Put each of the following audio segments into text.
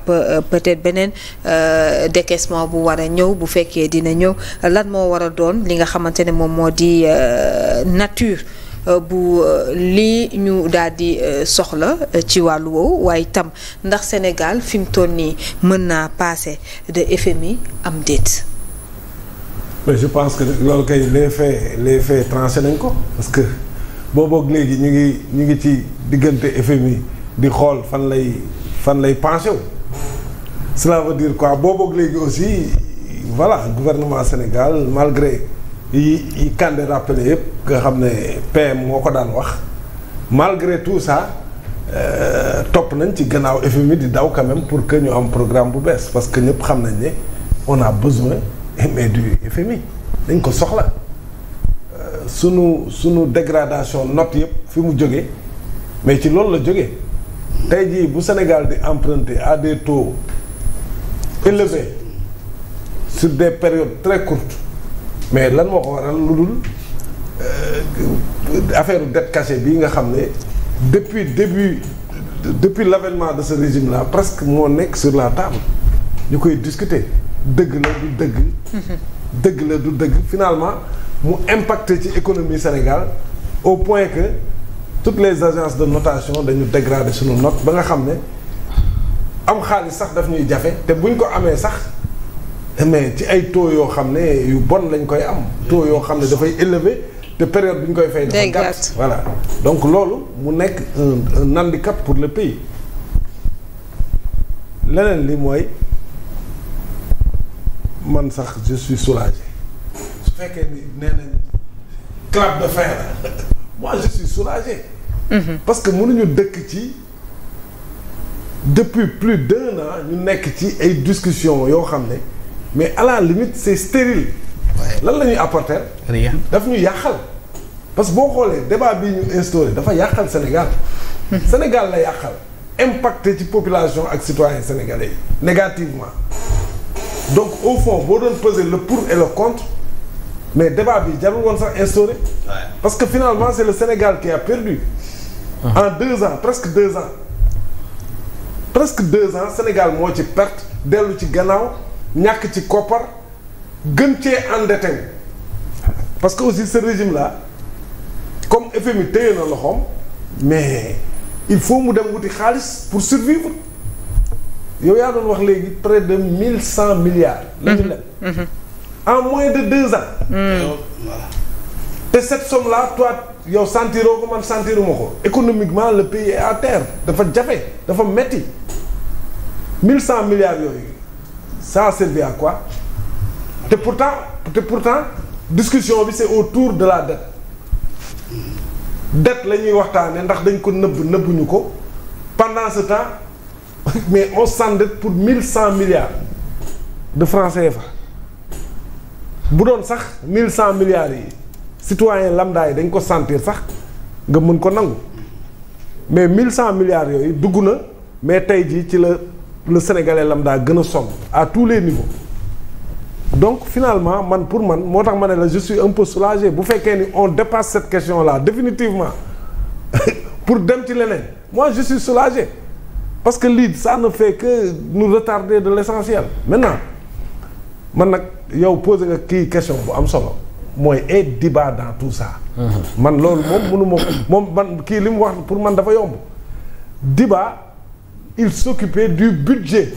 peut-être beneen décaissement bu war a ñëw bu fekkee dina ñëw lan moo war a doon li nga xamante ne moom moo di nature bu lii ñu daal di soxla ci wàllu woowu waaye itam ndax Sénégal fi mu toll nii mën naa passer de FMI am déet. mais je pense que loolu kay les faits tranché nañ ko parce que booboog léegi ñu ngi ci diggante FMI di xool fan lay penché wu. cela veut dire quoi booboog léegi aussi voilà gouvernement Sénégal malgré yi Kandé rappelé yëpp nga xam ne PM moo ko daan wax malgré tout ça topp nañ ci gannaaw FMI di daw quand même pour que ñu am programme bu bees parce que ñëpp xam nañ ne on a besoin mais du FMI dañ ko soxla sunu dégradation note yëpp fi mu jógee mais ci loolu la jógee tey jii bu Sénégal di emprunter à des taux élevés sur des périodes très courtes mais lan moo ko waral lu dul affaire dette cachée bii nga xam ne depuis l'avènement de ce régime là presque moo nekk sur la table ñu koy discuter dëgg la du dëgg. dëgg la du dëgg finalement mu impacté ci économie Sénégal au point que toutes les agences de notation dañu dégrader suñu note ba nga xam ne am xaalis sax daf ñuy jafe te buñ ko amee sax. mais ci ay taux yoo xam ne yu bon lañ koy am taux yoo xam ne dafay élevé te période bi ñu koy fay dafa gàtt voilà donc loolu mu nekk un handicap pour le pays leneen li mooy man sax je suis soulagé su fekkee ni nee nañ clap de fin la moi je suis soulagé parce que mënuñu dëkk ci depuis plus d'1 an ñu nekk ci ay discussions yoo xam ne mais à la limite c'est stérile. lan la ñuy apporter. rien daf ñu yàqal. parce que boo xoolee débat bii ñu instauré dafa yàqal Sénégal. Sénégal la yàqal. impacté ci population ak citoyens sénégalais yi négativement. donc au fond boo doon peser le pour et le contre mais débat bi jarul woon sax instauré. parce que finalement c'est le Sénégal qui a perdu. en 2 ans presque 2 ans. presque 2 ans Sénégal moo ci perte dellu ci gannaaw. ñàkk ci koppar gën cee endetté parce que aussi ce régime là comme FMI téye na loxoom mais il faut mu dem wuti xaalis pour survivre yow yaa doon wax léegi près de 1100 milliards. la ñu leen en moins de 2 ans. te cette somme là toi yow sentiroo ko man sentiruma ko économiquement le pays est à terre dafa jafe dafa metti 1100 milliards yooyu. ça a servi à quoi te pourtant discussion bi c'est autour de la dette la ñuy waxtaane ndax dañ ko nëbbuñu ko pendant ce temps mais on s'endette pour 1100 milliards de francs CFA bu doon sax 1100 milliards yi citoyen lambda yi dañ ko sentir sax nga mën ko nangu mais 1100 milliards yooyu dugg na mais tey jii ci le Sénégalais lambda gën a sonn à tous les niveaux donc finalement pour man moo tax ma ne la je suis un peu soulagé bu fekkee ni on dépasse cette question là définitivement pour dem ci leneen moi je suis soulagé parce que lii ça ne fait que nous retarder de l'essentiel maintenant man nag yow posé nga kii question bu am solo mooy et débat dans tout ça man loolu moom man kii li mu wax pour man dafa yomb débat il s'occupait du budget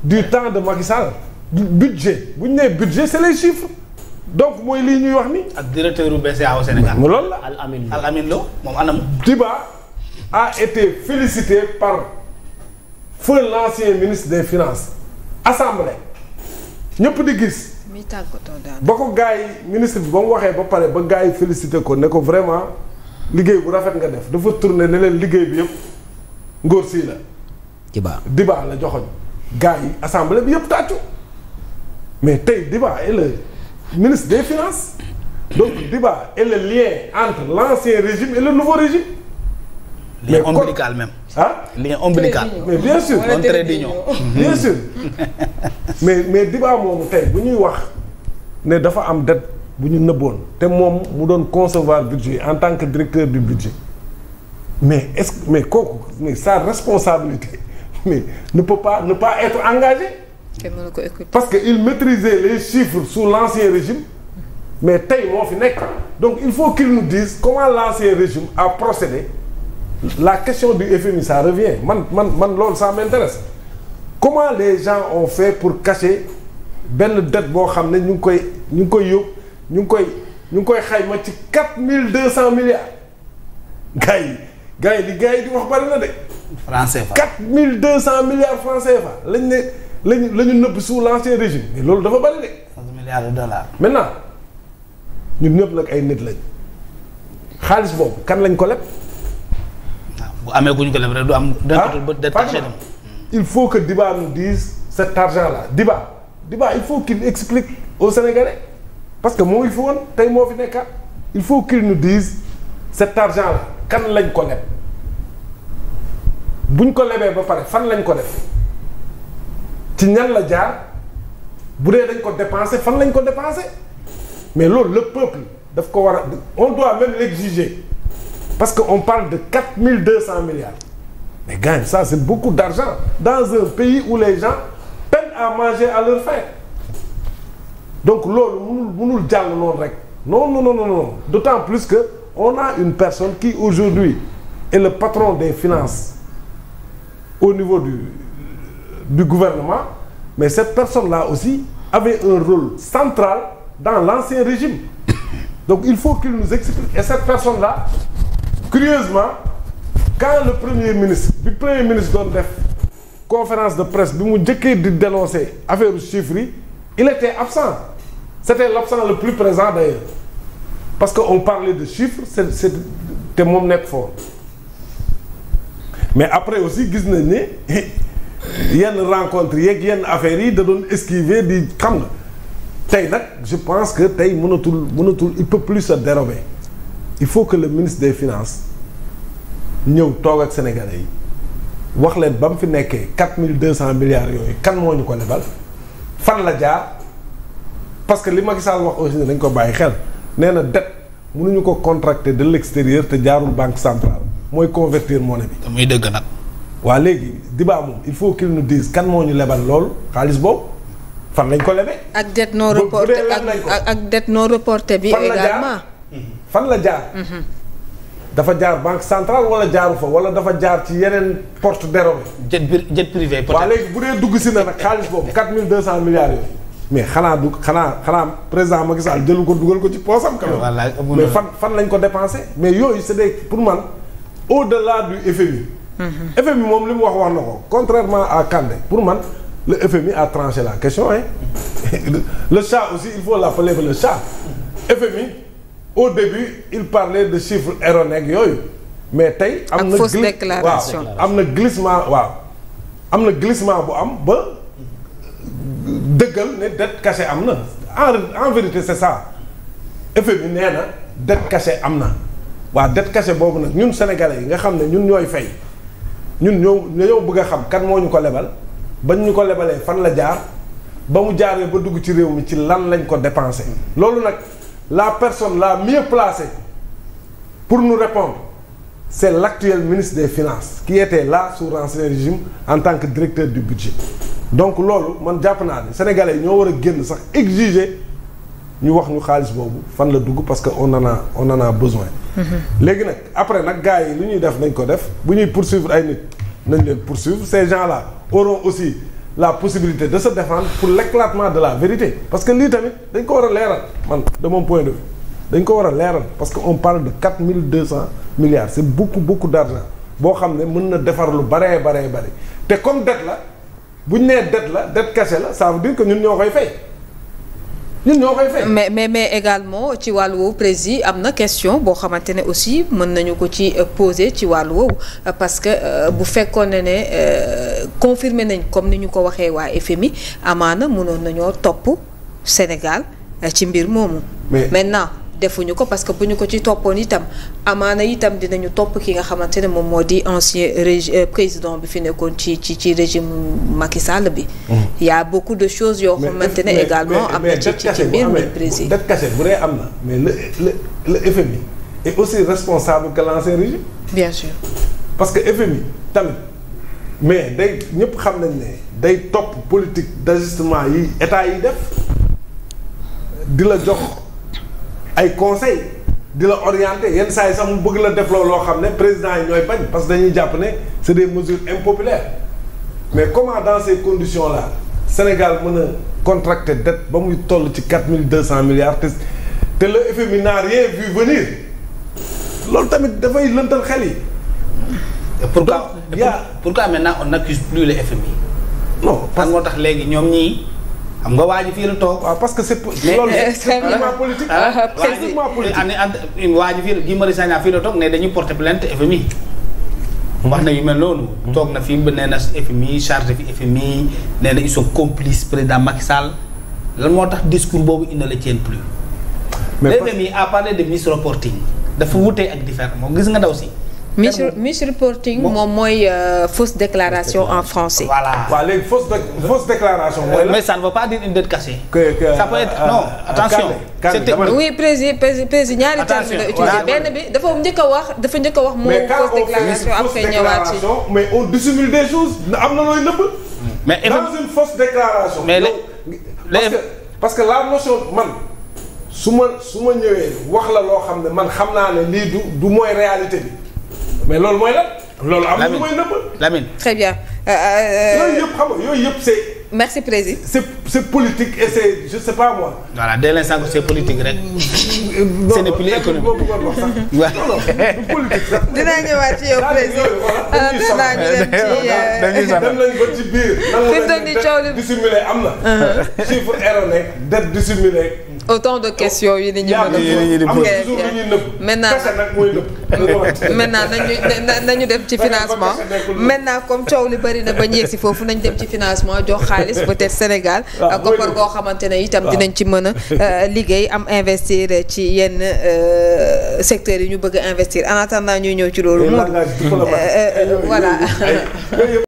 du temps de Macky Sall du budget bu ñu nee budget c'est les chiffres donc mooy lii ñuy wax ni ak directeur bu BCEAO au Sénégal. loolu la Al Amin Lo moom anam. Diba a été félicité par feu l'ancien ministre des finances assemblée ñëpp di gis. mi tàggatoo daal. ba ko gars yi ministre bi ba mu waxee ba pare ba gars yi félicité ko ne ko vraiment liggéey bu rafet nga def dafa tourné ne leen liggéey bi yëpp ngóor sii la. Diba la joxoñ gars yi assemblée bi yëpp tàccu mais tey Diba est le ministre des finances donc Diba est le lien entre l'ancien régime et le nouveau régime. lien ombilical même. ah lien ombilical. mais bien sûr un trait d'union. bien sûr mais Diba moomu tey bu ñuy wax ne dafa am dette bu ñu nëbboon te moom mu doon concevoir budget en tant que directeur du budget mais est-ce que mais kooku mais sa responsabilité mais ne peut pas être engagé. Parce que il maîtrisait les chiffres sous l'ancien régime mais tey moo fi nekk donc il faut qu'il nous dise comment l'ancien régime a procédé. La question du FMI ça revient man loolu ça m'intéresse comment les gens ont fait pour cacher benn dette boo xam ne ñu ngi koy xayma ci 4200 milliards gars yi li gars yi di wax bari na de. franc CFA 4200 milliards francs CFA lañu nëbb sous l'ancien régime mais loolu dafa bari de. 11 milliards de dollars. maintenant ñun ñëpp nag ay nit lañ xaalis boobu kan lañ ko leb. bu amee ku ñu ko leb rek du am. il faut que Diba nous dise cet argent là Diba il faut qu'il explique aux Sénégalais parce que moo ngi fi woon tey moo fi nekkaat il faut qu'il nous dise cet argent là kan lañ ko leb buñ ko lebee ba pare fan lañ ko def ci ñan la jaar bu dee dañ ko dépenser fan lañ ko dépenser mais loolu le peuple daf ko war a on doit même l'exiger parce que on parle de 4200 milliards mais gars ça c'est beaucoup d'argent dans un pays où les gens peinent à manger à leur faim donc loolu mënul jàll noonu rek non d'autant plus que on a une personne qui aujourd'hui est le patron des finances au niveau du gouvernement mais cette personne-là aussi avait un rôle central dans l'ancien régime donc il faut qu'il nous explique et cette personne-là curieusement quand le premier ministre doon def conférence de presse bi mu njëkkee di dénoncer affaire chiffres yi il était absent c'était l'absent le plus présent d'ailleurs parce que on parlait de chiffres c'est te moom nekk fort mais après aussi gis nañ ne yenn rencontres yeeg yenn affaires yi da doon esquiver di xam nga tey nag je pense que tey mënatul il peut plus se dérober il faut que le ministre des finances ñëw toog ak sénégalais yi wax leen ba mu fi nekkee 4200 milliards yooyu kan moo ñu ko lebal fan la jaar parce que li Macky Sall wax aussi dañ ko bàyyi xel nee na dette mënuñu ko contracter de l'extérieur te jaarul banque centrale mooy convertir monnaie bi. muy dëgg nag. waa léegi Diba moom il faut qu'il nous dise kan moo ñu lebal loolu xaalis boobu fan lañ ko lebee. ak dette non reportée ak dette non reportée bi également. fan la jaar. dafa jaar banque centrale wala jaaru fa wala dafa jaar ci yeneen porte dérobée. jet privé peut-être. waaw léegi bu dee dugg si na nag xaalis boobu 4200 milliards yooyu. mais xanaa président Macky Sall jëlu ko dugal ko ci poosam. mais fan lañ ko dépensé. mais yooyu c'est des pour man au-delà du FMI. FMI moom li mu wax na ko contrairement à Kandé pour man le FMI a tranché la question hein. Le chat aussi il faut l'appeler le chat. FMI. Au début il parlait de chiffres erronés yooyu mais tey am na fausse déclaration am na glissement am na glissement bu am ba dëggal ne dette cachée am na en vérité c'est ça FMI nee na dette cachée am na dette cachée boobu nag ñun sénégalais yi nga xam ne ñun ñooy fay ñun ñoo bëgg a xam kan moo ñu ko lebal bañ ñu ko lebalee fan la jaar ba mu jaaree ba dugg ci réew mi ci lan lañ ko dépensé loolu nag la personne la mieux placée pour nous répondre c'est l'actuel ministre des Finances qui était là sous l'ancien régime en tant que directeur du budget donc loolu man jàpp naa ne sénégalais yi ñoo war a génn sax exiger ñu wax ñu xaalis boobu fan la dugg parce que on en a besoin. léegi nag après nag gars yi lu ñuy def nañ ko def bu ñuy poursuivre ay nit nañ leen poursuivre ces gens-là auront aussi la possibilité de se défendre pour l'éclatement de la vérité parce que lii tamit dañ ko war a leeral man de mon point de vue dañ ko war a leeral parce que on parle de 4200 milliards c'est beaucoup d'argent boo xam ne mën na defar lu baree te comme dette la bu ñu nee dette cachée la ça veut dire que ñun ñoo koy fay mais également ci wàllu woowu président am na question boo xamante ne aussi mën nañu ko ci poser ci wàllu woowu parce que bu fekkoon ne confirmer nañ comme ni ñu ko waxee waa FMI amaana mënoon nañoo topp Sénégal ci mbir moomu. maintenant defuñu ko parce que bu ñu ko ci toppoon itam amaana itam dinañu topp ki nga xamante ne moom moo di ancien président bi fi nekkoon ci régime Macky Sall bi. y a beaucoup de choses yoo xamante ne également am na ci mbir mi président. dette cachée bu dee am na mais le FMI est aussi responsable que l'ancien régime. bien sûr. parce que FMI tamit mais day ñëpp xam nañ ne day topp politique d'ajustement yi état yi def di la jox ay conseils di la orienter yenn saa yi sax mu bëgg la def loo xam ne président yi ñooy bañ parce que dañuy jàpp ne c'est des mesures impopulaires mais comment dans ces conditions là Sénégal mën a contracter dette ba muy toll ci 4200 milliards te le FMI n'a rien vu venir loolu tamit dafay lëntal xel yi. pourquoi maintenant on n'accuse plus le FMI. non parce que moo tax léegi ñoom ñii xam nga waa ji fii la toog. waaw parce que c'est loolu strictement politique. strictement politique waa ji fii Guy Marius Sagna fii la toog ne dañuy porter plainte FMI. wax na yu mel noonu. toog na fi nee na FMI chargé fi FMI nee na ils sont complices président Macky Sall lan moo tax discours boobu il ne le tient plus. mais FMI a parlé de misreporting dafa wutee ak différent moom gis nga daw si. misreporting moom mooy fausse déclaration en français. voilà waaw léegi fausse déclaration. mooy la mais ça ne veut pas dire une dette cachée. ça peut être non attention. oui président ñaari termes la utilisé benn bi dafa njëkk a wax moo fausse déclaration après ñëwaat ci. mais on dissimule des choses am na looy nëbb. mais dans une fausse déclaration. mais parce que la notion man su ma ñëwee wax la loo xam ne man xam naa ne lii du mooy réalité bi. mais loolu mooy la. loolu am na lu mooy nëbb. Lamine très bien. yooyu yëpp xam nga yooyu yëpp c'est. merci président. c'est politique et c'est je sais pas moi. voilà dès l'instant que c'est politique rek. ce n'est plus économique. non non du politique sax. dinaa ñëwaat ci yow président. dinaa ñu dem ci dem nañ ba ci biir. fi mu toll nii coow li dissimulé am na. chiffre erroné dette dissimulé. autant de questions yi ni ñu mën a maintenant nañu dem ci financement maintenant comme coow li bëri na ba ñu yegg si foofu nañ dem ci financement jox xaalis peut-être Sénégal koppar goo xamante ne itam dinañ ci mën a liggéey am investir ci yenn secteurs yi ñu bëgg a investir en attendant ñuy ñëw ci loolu moom voilà